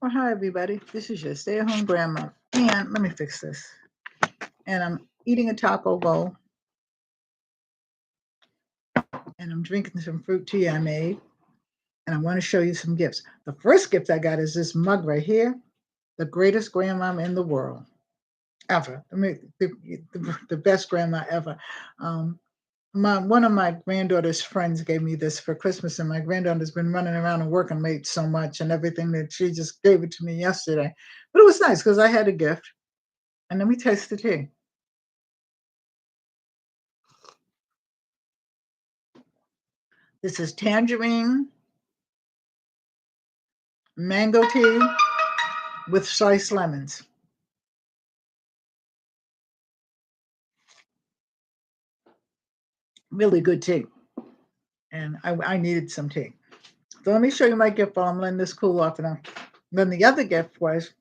Well, hi, everybody. This is your stay-at-home grandma. And let me fix this. And I'm eating a taco bowl. And I'm drinking some fruit tea I made. And I want to show you some gifts. The first gift I got is this mug right here. The greatest grandma in the world. Ever. I mean, the best grandma ever. One of my granddaughter's friends gave me this for Christmas, and my granddaughter's been running around and working late so much and everything that she just gave it to me yesterday. But it was nice because I had a gift. And let me taste the tea. This is tangerine mango tea with sliced lemons. Really good tea. And I needed some tea. So let me show you my gift while I'm letting this cool off. And then the other gift was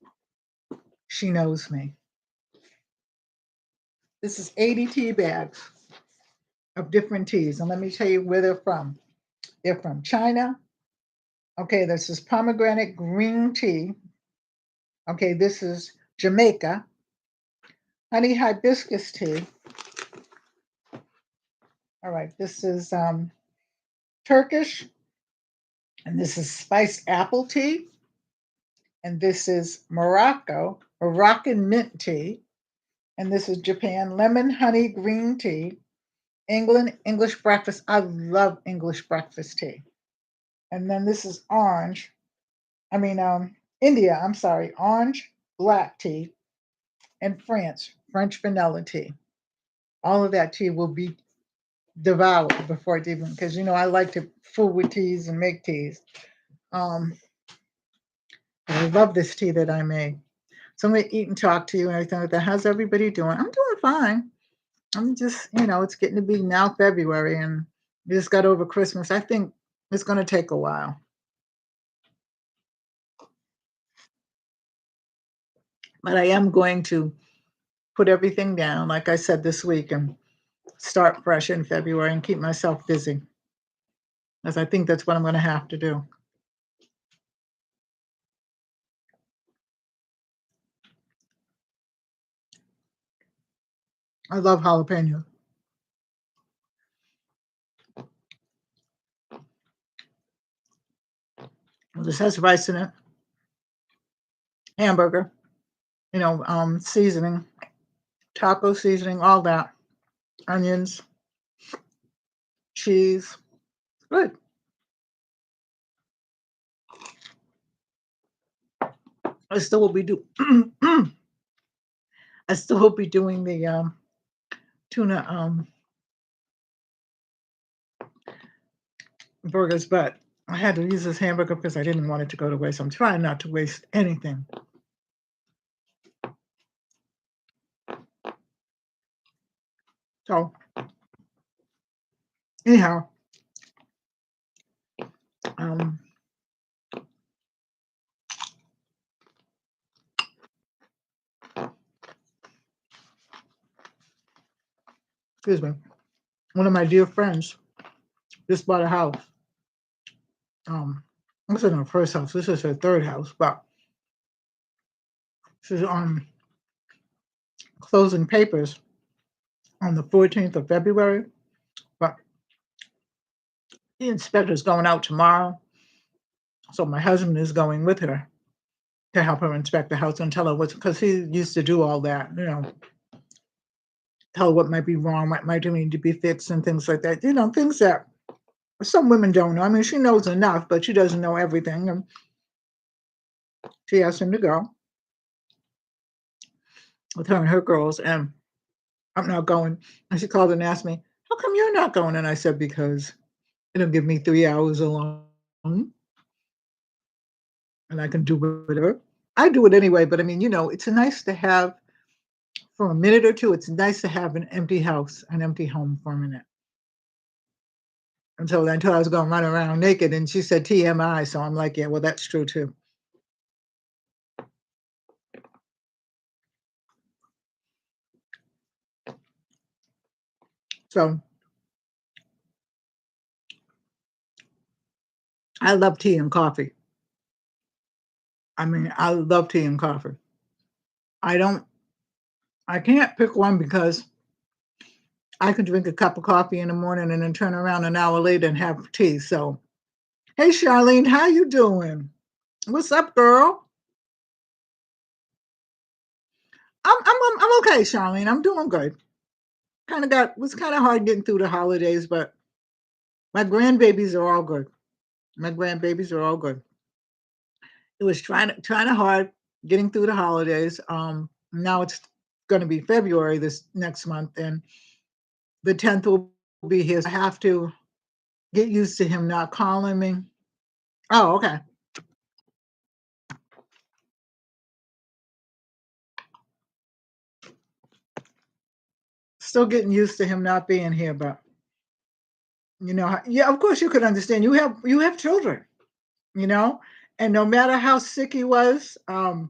she knows me. This is 80 tea bags of different teas. And let me tell you where they're from. They're from China. Okay, this is pomegranate green tea. Okay, this is Jamaica. Honey hibiscus tea. All right, this is Turkish. And this is spiced apple tea. And this is Moroccan mint tea. And this is Japan, lemon honey green tea. England, English breakfast. I love English breakfast tea. And then this is India, I'm sorry, orange black tea. And France, French vanilla tea. All of that tea will be devoured before it even, because I like to fool with teas and make teas. I love this tea that I made. So I'm going to eat and talk to you and everything like that. How's everybody doing? I'm doing fine. I'm just, it's getting to be now February and we just got over Christmas. I think it's going to take a while. But I am going to put everything down, like I said this week, and start fresh in February and keep myself busy. Because I think that's what I'm going to have to do. I love jalapeno. Well, this has rice in it, hamburger, seasoning, taco seasoning, all that, onions, cheese. Good. I still will be I still will be doing the tuna burgers, but I had to use this hamburger because I didn't want it to go to waste. I'm trying not to waste anything. So anyhow, excuse me. One of my dear friends just bought a house. This isn't her first house. This is her third house, but she's closing papers on the 14th of February. But the inspector's going out tomorrow. So my husband is going with her to help her inspect the house and tell her what's, because he used to do all that, tell her what might be wrong, what might need to be fixed and things like that. Things that some women don't know. I mean, she knows enough, but she doesn't know everything. And she asked him to go with her and her girls, and I'm not going. And she called and asked me, how come you're not going? And I said, because it'll give me 3 hours alone and I can do whatever. I do it anyway, but I mean, it's nice to have, for a minute or two, it's nice to have an empty house, an empty home for a minute. Until I was going to run around naked, and she said TMI, so I'm like, yeah, well, that's true too. So I love tea and coffee. I mean, I love tea and coffee. I don't I can't pick one because I could drink a cup of coffee in the morning and then turn around an hour later and have tea. So, hey Charlene, how you doing? What's up, girl? I'm okay, Charlene. I'm doing good. Was kind of hard getting through the holidays, but my grandbabies are all good. My grandbabies are all good. It was trying to hard getting through the holidays. Now it's going to be February this next month, and the 10th will be here. So I have to get used to him not calling me. Oh, okay. Still getting used to him not being here, but yeah, of course you could understand. You have children, you know, and no matter how sick he was, no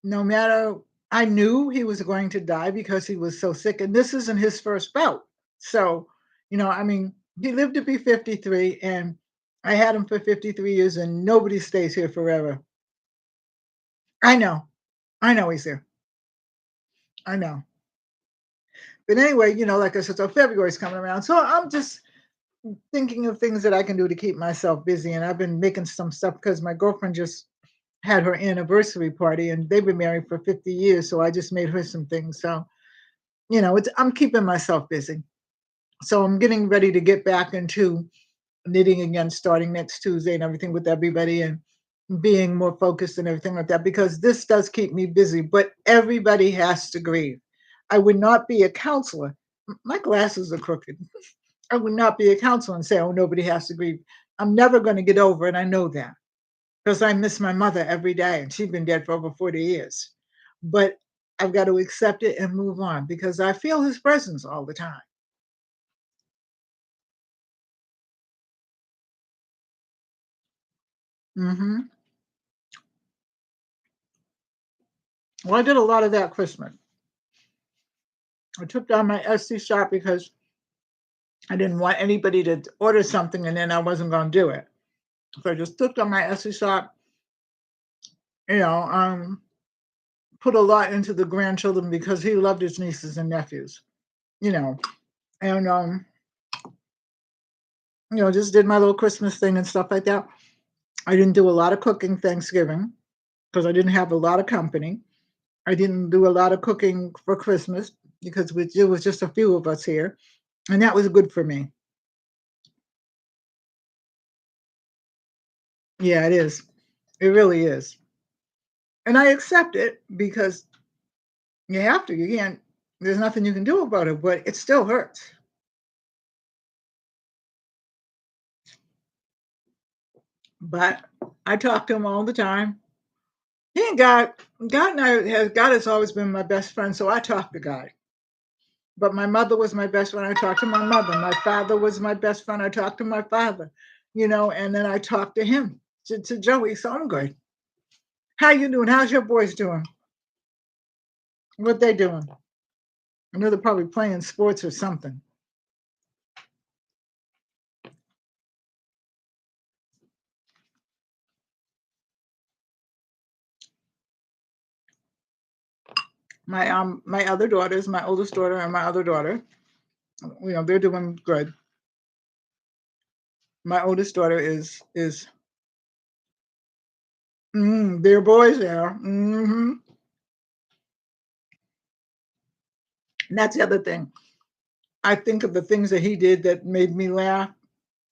matter I knew he was going to die because he was so sick, and this isn't his first bout. So, I mean, he lived to be 53, and I had him for 53 years, and nobody stays here forever. I know. I know he's here. I know. But anyway, like I said, so February's coming around. So I'm just thinking of things that I can do to keep myself busy. And I've been making some stuff because my girlfriend just had her anniversary party and they've been married for 50 years. So I just made her some things. So, I'm keeping myself busy. So I'm getting ready to get back into knitting again starting next Tuesday and everything with everybody and being more focused and everything like that because this does keep me busy, but everybody has to grieve. I would not be a counselor. My glasses are crooked. I would not be a counselor and say, oh, nobody has to grieve. I'm never going to get over it. I know that because I miss my mother every day and she's been dead for over 40 years. But I've got to accept it and move on because I feel his presence all the time. Hmm. Well, I did a lot of that Christmas. I took down my Etsy shop because I didn't want anybody to order something and then I wasn't going to do it. So I just took down my Etsy shop, you know, um, put a lot into the grandchildren because he loved his nieces and nephews, you know, and, just did my little Christmas thing and stuff like that. I didn't do a lot of cooking Thanksgiving because I didn't have a lot of company. I didn't do a lot of cooking for Christmas because it was just a few of us here. And that was good for me. Yeah, it is. It really is. And I accept it because you have to. You can't, there's nothing you can do about it, but it still hurts. But I talk to him all the time. He and God and I God has always been my best friend, so I talk to God. But my mother was my best friend. I talked to my mother. My father was my best friend. I talked to my father, and then I talked to him, to Joey. So I'm good. How you doing? How's your boys doing? What they doing? I know they're probably playing sports or something. My other daughters, my oldest daughter and my other daughter, they're doing good. My oldest daughter is they're boys there. And that's the other thing. I think of the things that he did that made me laugh.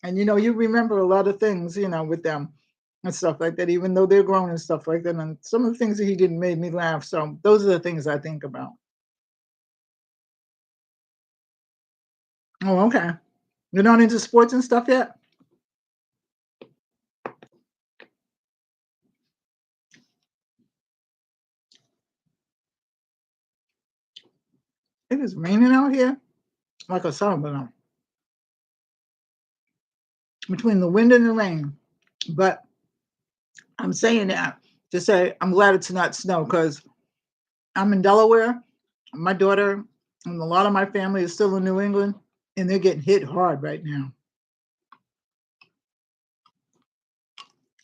And you remember a lot of things, with them and stuff like that, even though they're grown and stuff like that. And some of the things that he did made me laugh. So those are the things I think about. Oh, okay. You're not into sports and stuff yet? It is raining out here like a summer between the wind and the rain. But I'm saying that to say I'm glad it's not snow because I'm in Delaware. My daughter and a lot of my family is still in New England, and they're getting hit hard right now.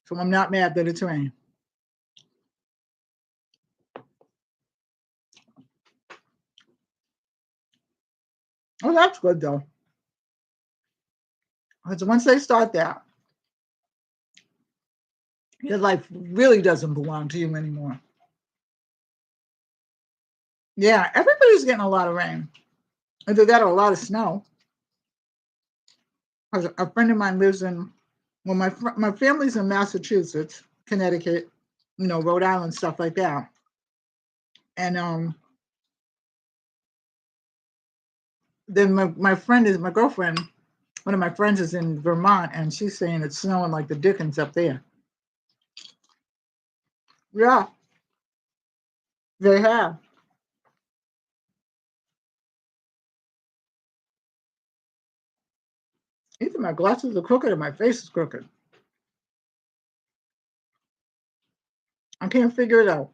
So I'm not mad that it's raining. Well, that's good though. Because once they start that, your life really doesn't belong to you anymore. Yeah, everybody's getting a lot of rain. Either that or a lot of snow. Because a friend of mine lives in, well, my family's in Massachusetts, Connecticut, Rhode Island, stuff like that. And then my girlfriend, one of my friends is in Vermont, and she's saying it's snowing like the dickens up there. Yeah, they have. Either my glasses are crooked or my face is crooked. I can't figure it out.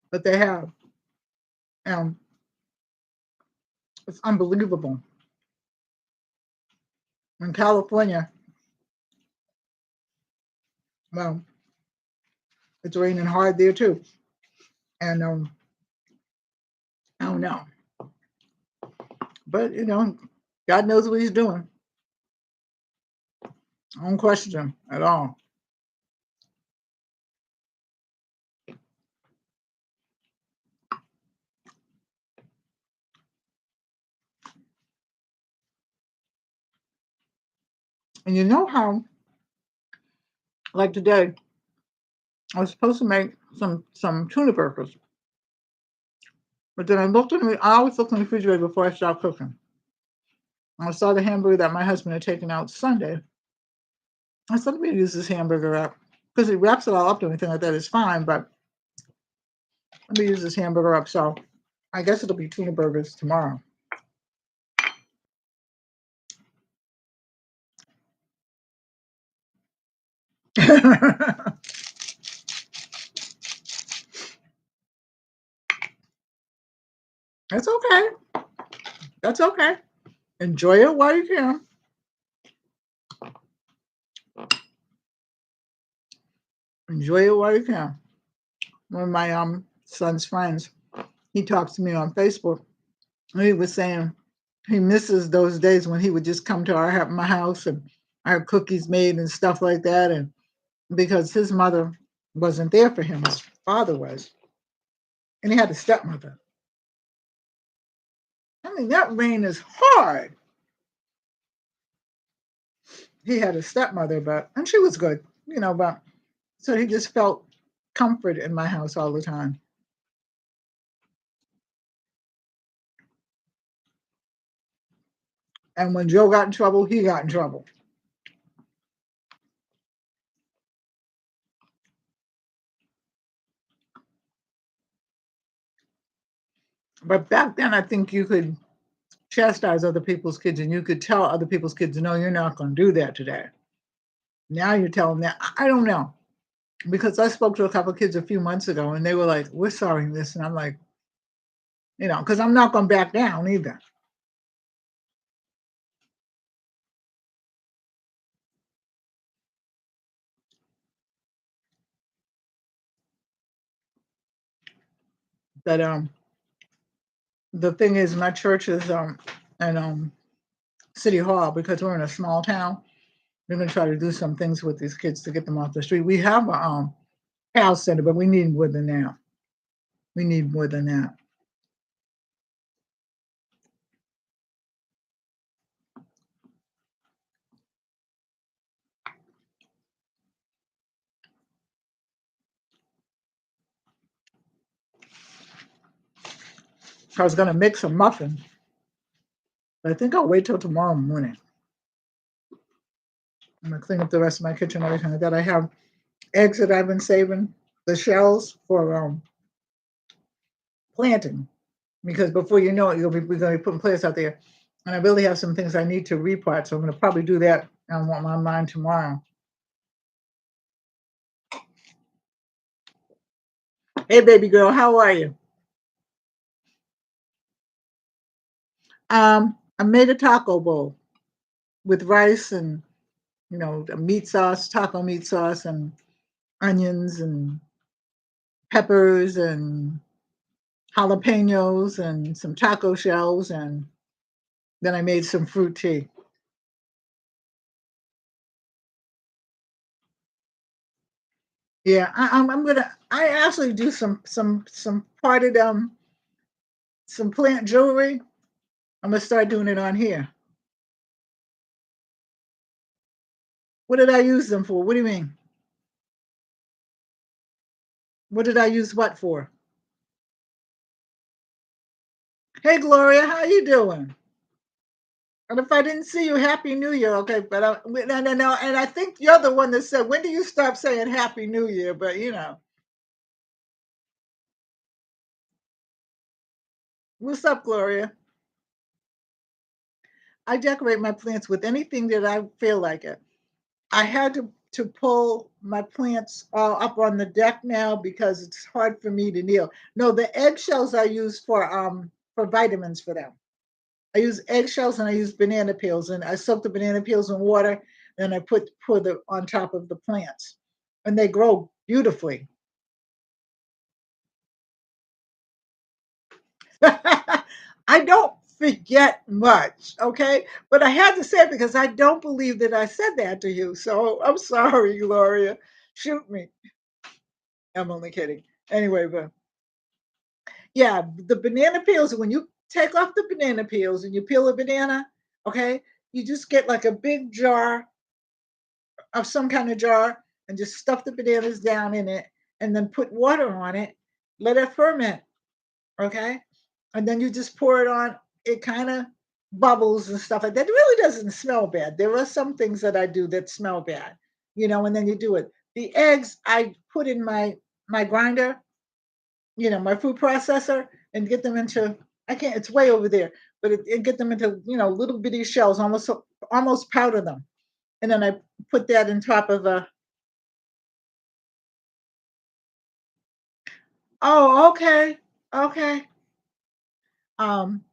But they have. And it's unbelievable. In California, well, it's raining hard there too. And I don't know. But God knows what he's doing. I don't question him at all. And you know how, like today, I was supposed to make some tuna burgers. But then I always look in the refrigerator before I start cooking. I saw the hamburger that my husband had taken out Sunday. I said, let me use this hamburger up. Because he wraps it all up and everything like that is fine, but let me use this hamburger up. So I guess it'll be tuna burgers tomorrow. That's okay. That's okay. Enjoy it while you can. Enjoy it while you can. One of my son's friends, he talks to me on Facebook, and he was saying he misses those days when he would just come to my house and our cookies made and stuff like that, and because his mother wasn't there for him, his father was, and he had a stepmother. I mean, that rain is hard. He had a stepmother, and she was good, but so he just felt comfort in my house all the time. And when Joe got in trouble, he got in trouble. But back then, I think you could chastise other people's kids and you could tell other people's kids, no, you're not going to do that today. Now you're telling them that. I don't know. Because I spoke to a couple of kids a few months ago and they were like, we're sorry this. And I'm like, because I'm not going to back down either. But the thing is, my church is in City Hall, because we're in a small town. We're going to try to do some things with these kids to get them off the street. We have a house center, but we need more than that. We need more than that. I was going to make some muffins, but I think I'll wait till tomorrow morning. I'm going to clean up the rest of my kitchen, everything like that. I have eggs that I've been saving, the shells for planting, because before you know it, we're going to be putting plants out there. And I really have some things I need to repot, so I'm going to probably do that on my mind tomorrow. Hey, baby girl, how are you? I made a taco bowl with rice and a meat sauce, taco meat sauce, and onions and peppers and jalapenos and some taco shells, and then I made some fruit tea. Yeah, I'm gonna. I actually do some parted some plant jewelry. I'm gonna start doing it on here. What did I use them for? What do you mean? What did I use what for? Hey Gloria, how you doing? And if I didn't see you, Happy New Year, okay? But no, and I think you're the one that said, when do you stop saying Happy New Year? But what's up, Gloria? I decorate my plants with anything that I feel like it. I had to pull my plants all up on the deck now because it's hard for me to kneel. No, the eggshells I use for vitamins for them. I use eggshells and I use banana peels, and I soak the banana peels in water, and I put it on top of the plants, and they grow beautifully. I don't forget much, okay? But I had to say it because I don't believe that I said that to you. So I'm sorry, Gloria. Shoot me. I'm only kidding. Anyway, but yeah, the banana peels, when you take off the banana peels and you peel a banana, okay, you just get like a big jar of some kind of jar and just stuff the bananas down in it and then put water on it, let it ferment, okay? And then you just pour it on. It kind of bubbles and stuff like that. It really doesn't smell bad. There are some things that I do that smell bad, and then you do it. The eggs I put in my grinder, my food processor, and get them into, I can't, it's way over there, but get them into, little bitty shells, almost powder them. And then I put that on top of a, oh, okay, okay. Um,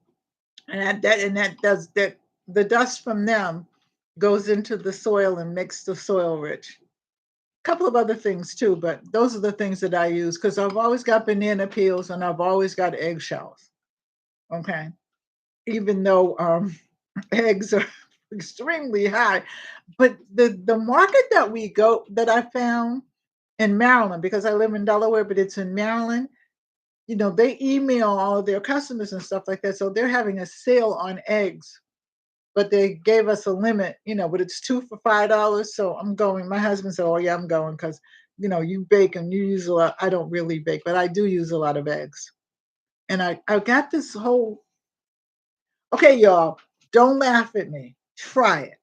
and that does that. The dust from them goes into the soil and makes the soil rich. A couple of other things too, but those are the things that I use because I've always got banana peels and I've always got eggshells. Okay, even though eggs are extremely high, but the market that I found in Maryland, because I live in Delaware, but it's in Maryland. They email all of their customers and stuff like that. So they're having a sale on eggs, but they gave us a limit, but it's two for $5. So I'm going. My husband said, oh, yeah, I'm going because, you bake and you use a lot. I don't really bake, but I do use a lot of eggs. And I got this whole, okay, y'all, don't laugh at me. Try it.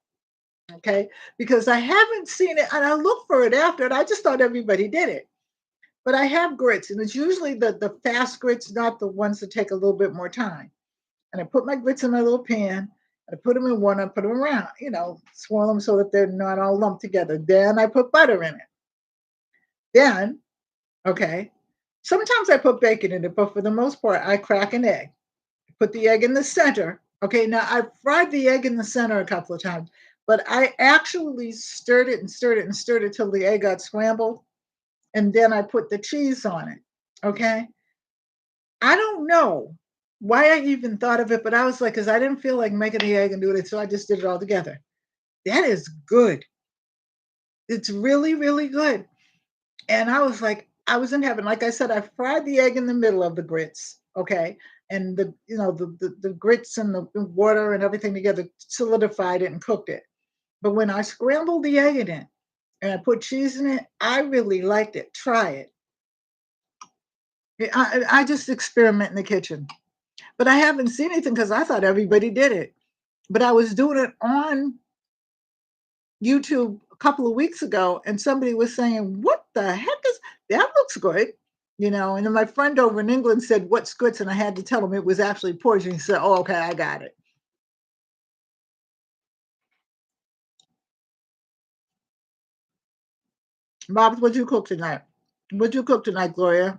Okay. Because I haven't seen it and I looked for it after and I just thought everybody did it. But I have grits, and it's usually the fast grits, not the ones that take a little bit more time. And I put my grits in my little pan, and I put them in one, I put them around, swirl them so that they're not all lumped together. Then I put butter in it. Then, okay, sometimes I put bacon in it, but for the most part, I crack an egg. Put the egg in the center. Okay, now I fried the egg in the center a couple of times, but I actually stirred it and stirred it and stirred it till the egg got scrambled. And then I put the cheese on it. Okay. I don't know why I even thought of it, but I was like, because I didn't feel like making the egg and doing it, so I just did it all together. That is good. It's really, really good. And I was like, I was in heaven. Like I said, I fried the egg in the middle of the grits, okay, and the grits and the water and everything together solidified it and cooked it. But when I scrambled the egg in it and I put cheese in it, I really liked it. Try it. I just experiment in the kitchen. But I haven't seen anything because I thought everybody did it. But I was doing it on YouTube a couple of weeks ago, and somebody was saying, "What the heck is that? Looks good." And then my friend over in England said, "What's grits?" And I had to tell him it was actually porridge. And he said, "Oh, okay, I got it." Bob, what'd you cook tonight? What'd you cook tonight, Gloria?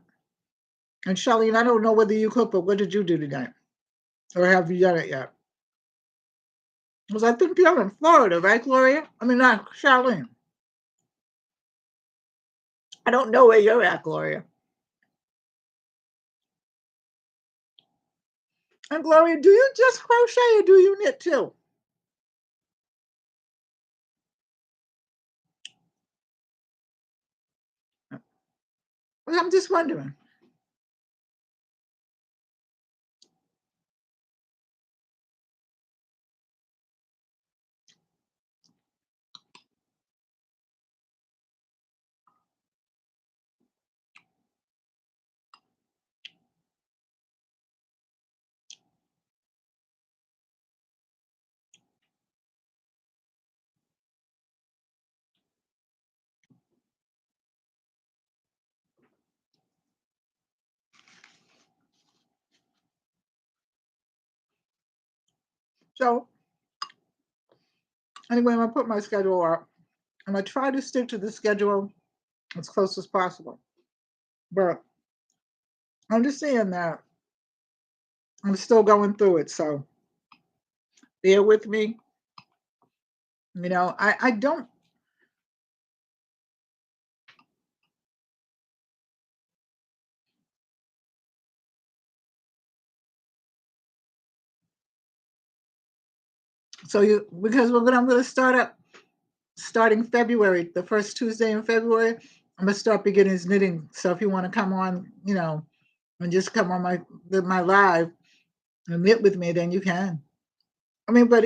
And Charlene, I don't know whether you cook, but what did you do tonight? Or have you done it yet? Because I think you're in Florida, right, Gloria? I mean, not Charlene. I don't know where you're at, Gloria. And Gloria, do you just crochet or do you knit too? Well, I'm just wondering. So anyway, I'm gonna put my schedule up. I'm gonna try to stick to the schedule as close as possible. But I'm just saying that I'm still going through it. So bear with me. I don't. So because I'm going to start up starting February, the first Tuesday in February, I'm going to start beginners knitting. So if you want to come on, and just come on my live and knit with me, then you can. I mean, but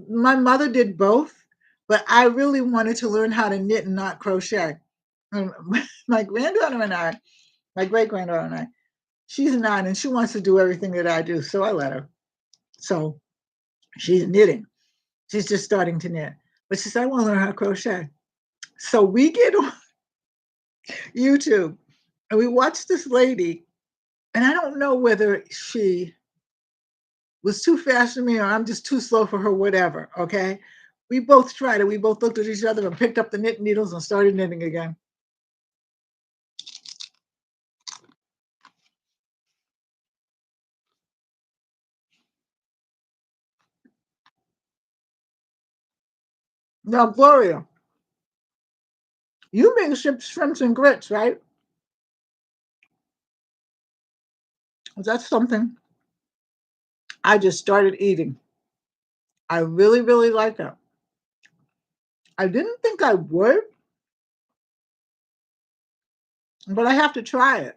my mother did both, but I really wanted to learn how to knit and not crochet. My granddaughter and I, my great granddaughter and I, she's 9 and she wants to do everything that I do. So I let her. So she's knitting. She's just starting to knit. But she said, I want to learn how to crochet. So we get on YouTube and we watch this lady, and I don't know whether she was too fast for me or I'm just too slow for her, whatever. Okay. We both tried it. We both looked at each other and picked up the knit needles and started knitting again. Now, Gloria, you make shrimps and grits, right? That's something I just started eating. I really, really like it. I didn't think I would, but I have to try it.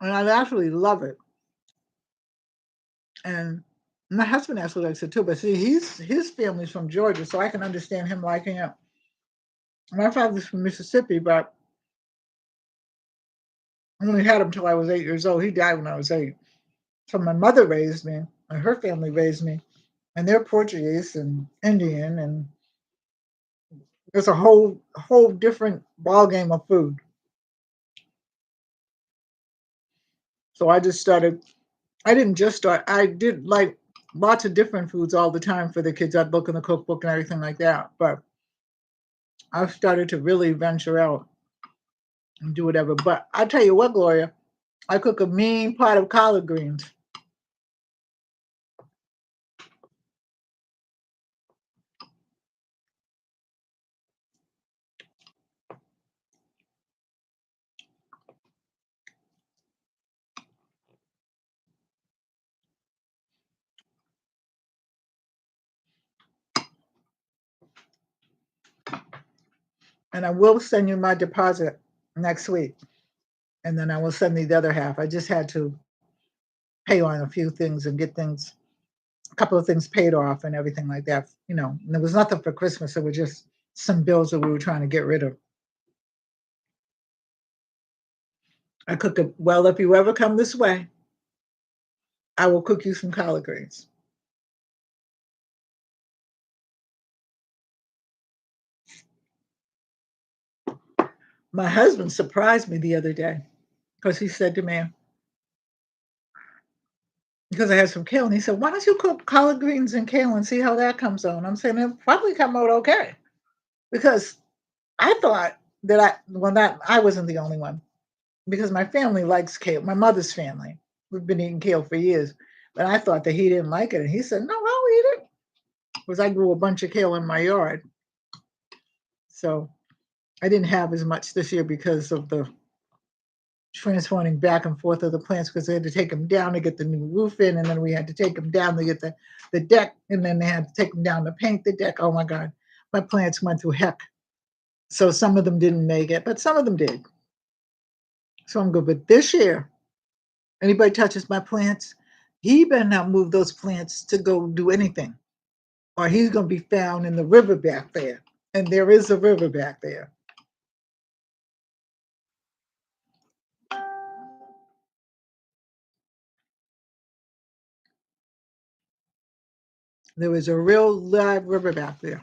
And I actually love it. And my husband actually likes it too. But see, his family's from Georgia, so I can understand him liking it. My father's from Mississippi, but I only had him till I was 8 years old. He died when I was 8. So my mother raised me, and her family raised me, and they're Portuguese and Indian, and it's a whole different ball game of food. So I just started. I didn't just start. I did like lots of different foods all the time for the kids. I'd look in the cookbook and everything like that. But I've started to really venture out and do whatever. But I tell you what, Gloria, I cook a mean pot of collard greens. And I will send you my deposit next week. And then I will send you the other half. I just had to pay on a few things and get a couple of things paid off and everything like that. And there was nothing for Christmas. It was just some bills that we were trying to get rid of. I cook it. Well, if you ever come this way, I will cook you some collard greens. My husband surprised me the other day because he said to me, because I had some kale, and he said, "Why don't you cook collard greens and kale and see how that comes on?" I'm saying it'll probably come out okay because I thought that that I wasn't the only one because my family likes kale. My mother's family, we've been eating kale for years, but I thought that he didn't like it, and he said, "No, I'll eat it," because I grew a bunch of kale in my yard, so I didn't have as much this year because of the transporting back and forth of the plants because they had to take them down to get the new roof in, and then we had to take them down to get the deck, and then they had to take them down to paint the deck. Oh my God, my plants went through heck. So some of them didn't make it, but some of them did. So I'm good. But this year, anybody touches my plants, he better not move those plants to go do anything, or he's going to be found in the river back there. And there is a river back there. There is a real live river back there.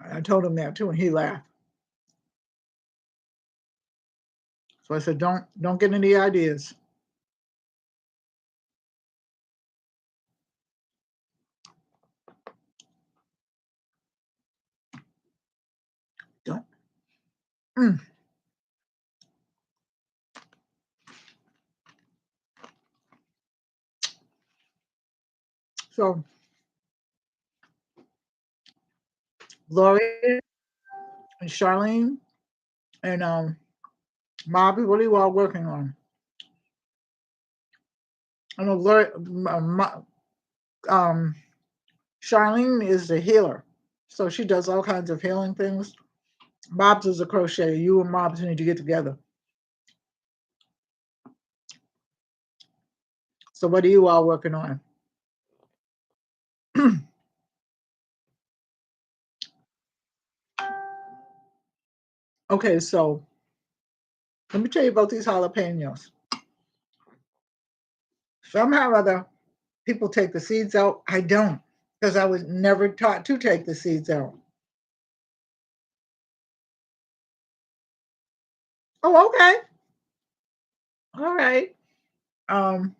I told him that too, and he laughed. So I said, don't get any ideas. Don't. Mm. So Lori and Charlene and Bobby, what are you all working on? I know Lori, Charlene is a healer, so she does all kinds of healing things. Bob's is a crocheter. You and Bob's need to get together. So what are you all working on? Okay, so let me tell you about these jalapenos. Somehow or other, people take the seeds out. I don't, because I was never taught to take the seeds out. Oh, okay. All right. Um,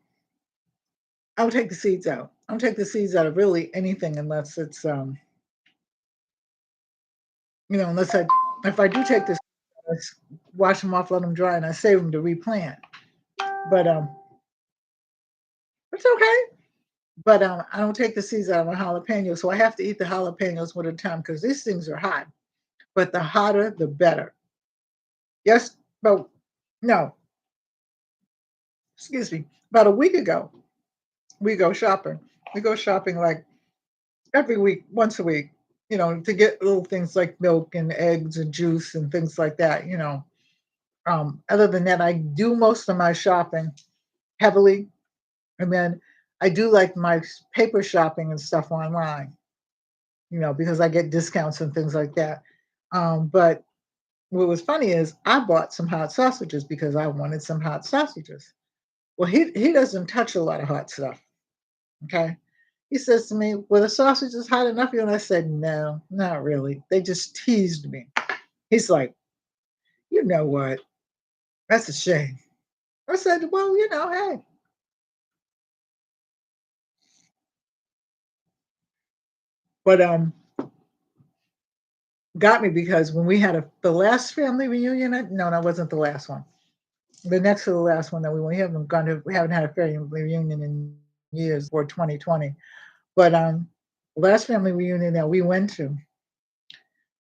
I'll take the seeds out. I'll take the seeds out of really anything unless it's unless if I do take this, wash them off, let them dry, and I save them to replant. But it's okay. But I don't take the seeds out of a jalapeno, so I have to eat the jalapenos one at a time because these things are hot. But the hotter, the better. Yes, but no, excuse me. About a week ago, we go shopping. We go shopping like every week, once a week, to get little things like milk and eggs and juice and things like that. Other than that, I do most of my shopping heavily, and then I do like my paper shopping and stuff online. Because I get discounts and things like that. But what was funny is I bought some hot sausages because I wanted some hot sausages. Well, he doesn't touch a lot of hot stuff. Okay. He says to me, "Well, the sausage is hot enough for you?" And I said, "No, not really. They just teased me." He's like, "You know what? That's a shame." I said, "Well, hey." But got me because when we had the last family reunion, no, that wasn't the last one. The next to the last one that we haven't had a family reunion in years for 2020. But the last family reunion that we went to,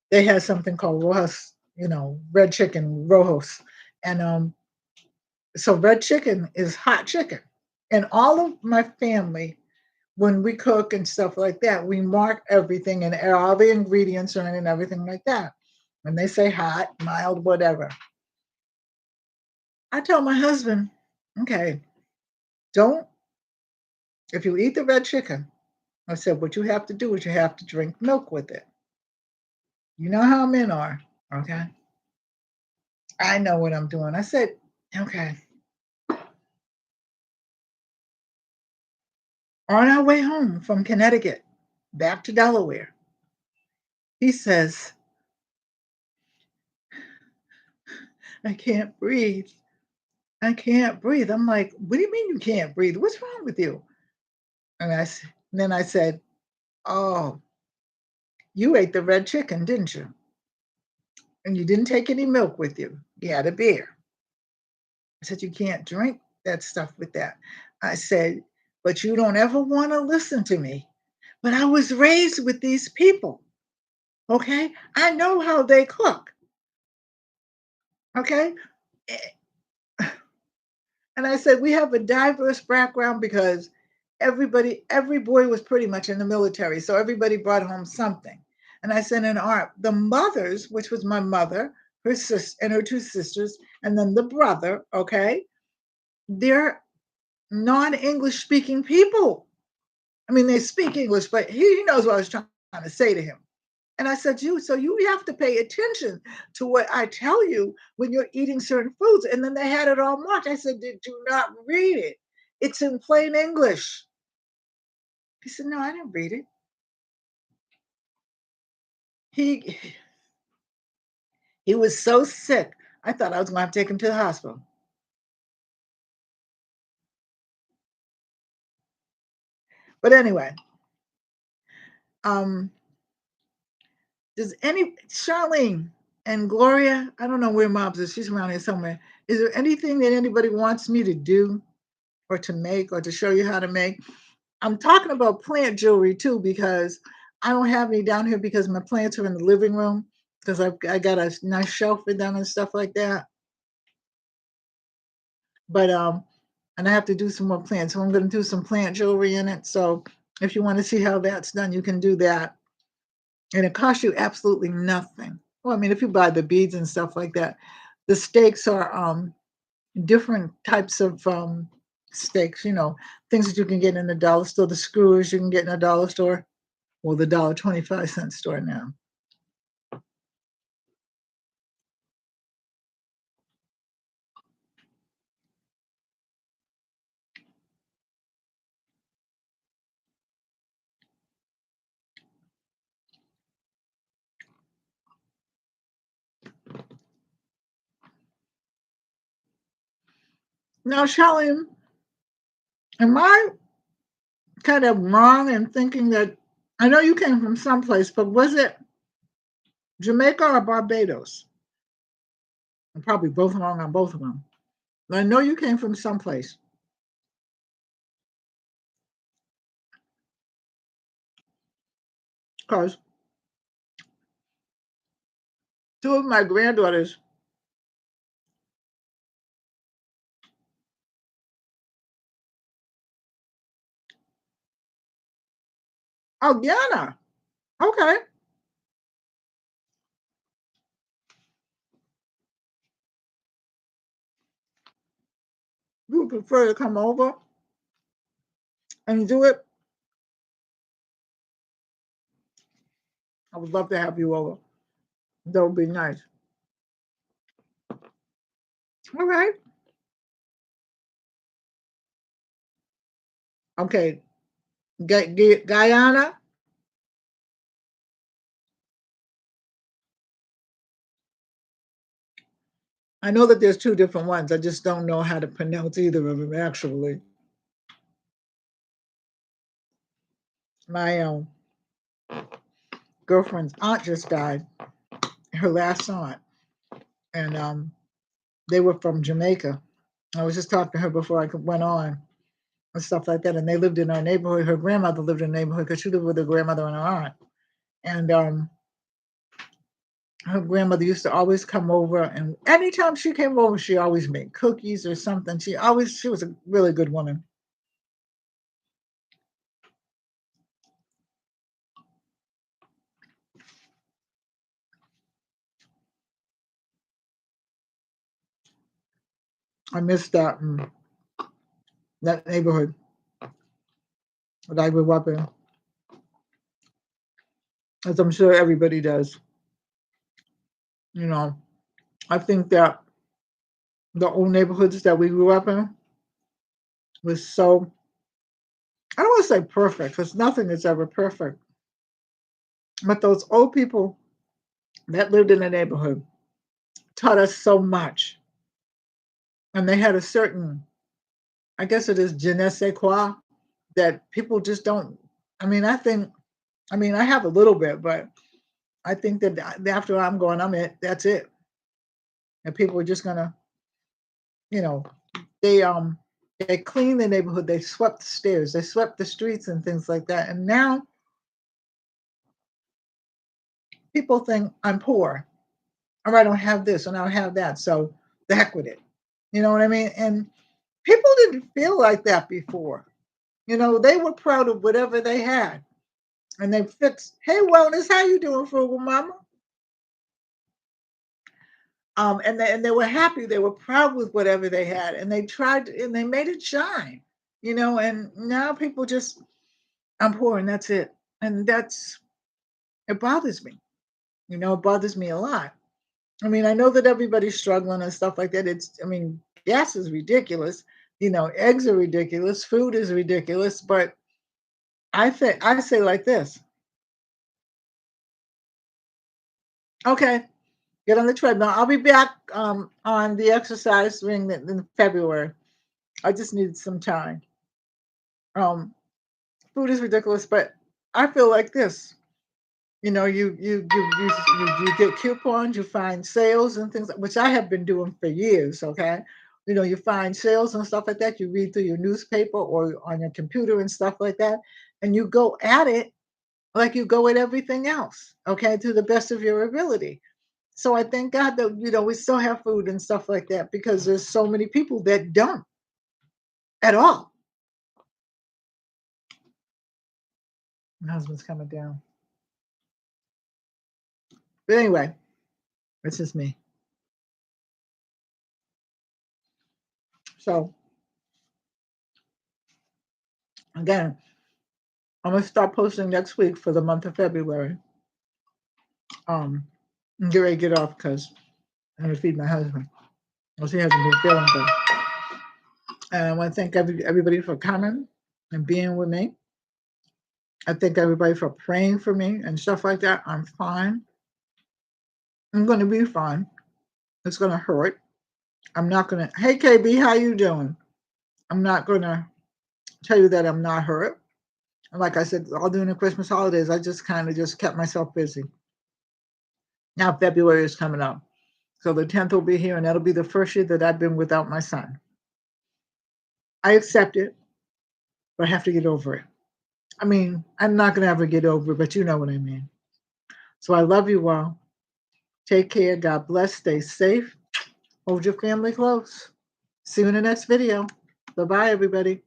they had something called rojas, red chicken, rojos. And so red chicken is hot chicken. And all of my family, when we cook and stuff like that, we mark everything and all the ingredients and everything like that. When they say hot, mild, whatever. I tell my husband, okay, don't, if you eat the red chicken, I said, what you have to do is you have to drink milk with it. You know how men are, okay? I know what I'm doing. I said, okay. On our way home from Connecticut, back to Delaware, he says, I can't breathe. I can't breathe. I'm like, what do you mean you can't breathe? What's wrong with you? And then I said, oh, you ate the red chicken, didn't you? And you didn't take any milk with you. You had a beer. I said, you can't drink that stuff with that. I said, but you don't ever want to listen to me. But I was raised with these people. Okay. I know how they cook. Okay. And I said, we have a diverse background because every boy was pretty much in the military. So everybody brought home something. And I said, in art, the mothers, which was my mother, her sister, and her two sisters, and then the brother, okay, they're non English speaking people. I mean, they speak English, but he knows what I was trying to say to him. And I said, so you have to pay attention to what I tell you when you're eating certain foods. And then they had it all marked. I said, did you not read it? It's in plain English. He said, no, I didn't read it. He he was so sick. I thought I was going to take him to the hospital. But anyway, um, does any Charlene and Gloria? I don't know where Mom's is. She's around here somewhere. Is there anything that anybody wants me to do or to make or to show you how to make? I'm talking about plant jewelry too because I don't have any down here because my plants are in the living room because I got a nice shelf for them and stuff like that. But and I have to do some more plants. So I'm going to do some plant jewelry in it. So if you want to see how that's done, you can do that. And it costs you absolutely nothing. Well, I mean, if you buy the beads and stuff like that, the stakes are different types of stakes, things that you can get in the dollar store. The screws you can get in a dollar store, well, the $1.25 store now. Now, Shelley, am I kind of wrong in thinking that I know you came from someplace, but was it Jamaica or Barbados? I'm probably both wrong on both of them. But I know you came from someplace. Because two of my granddaughters, oh, Guyana. Okay. You prefer to come over and do it? I would love to have you over. That would be nice. All right. Okay. Guyana. I know that there's two different ones. I just don't know how to pronounce either of them actually. My girlfriend's aunt just died, her last aunt, and they were from Jamaica. I was just talking to her before I went on and stuff like that, and they lived in our neighborhood. Her grandmother lived in the neighborhood because she lived with her grandmother and her aunt, and her grandmother used to always come over, and anytime she came over, she always made cookies or something. She was a really good woman. I miss that neighborhood that I grew up in, as I'm sure everybody does. You know, I think that the old neighborhoods that we grew up in was so, I don't want to say perfect because nothing is ever perfect, but those old people that lived in the neighborhood taught us so much. And they had a certain, I guess it is je ne sais quoi, that people just don't. I mean, I have a little bit, but I think that after I'm going, that's it. And people are just gonna, you know, they they cleaned the neighborhood, they swept the stairs, they swept the streets and things like that. And now people think I'm poor. or I don't have this and I don't have that. So the heck with it. You know what I mean? And people didn't feel like that before. You know, they were proud of whatever they had. And they fixed, hey wellness, how you doing, frugal mama? And they were happy, they were proud with whatever they had, and they tried and they made it shine, you know, and now people just, I'm poor and that's it. And that's, it bothers me. You know, it bothers me a lot. I mean, I know that everybody's struggling and stuff like that. It's, I mean, gas is ridiculous. You know, eggs are ridiculous. Food is ridiculous. But I say like this. Okay, get on the treadmill. I'll be back on the exercise ring in February. I just needed some time. Um, Food is ridiculous, but I feel like this. You know, you get coupons, you find sales and things, which I have been doing for years. Okay, you know, you find sales and stuff like that. You read through your newspaper or on your computer and stuff like that, and you go at it like you go at everything else. Okay, to the best of your ability. So I thank God that we still have food and stuff like that because there's so many people that don't at all. My husband's coming down, but anyway, it's just me. So again, I'm gonna start posting next week for the month of February. And get ready to get off because I'm gonna feed my husband. Because he hasn't been feeling good. And I want to thank everybody for coming and being with me. I thank everybody for praying for me and stuff like that. I'm fine. I'm gonna be fine. It's gonna hurt. I'm not gonna. Hey KB, how you doing? I'm not gonna tell you that I'm not hurt. And like I said, all during the Christmas holidays, I just kind of just kept myself busy. Now February is coming up. So the 10th will be here, and that'll be the first year that I've been without my son. I accept it, but I have to get over it. I mean, I'm not going to ever get over it, but you know what I mean. So I love you all. Take care. God bless. Stay safe. Hold your family close. See you in the next video. Bye-bye, everybody.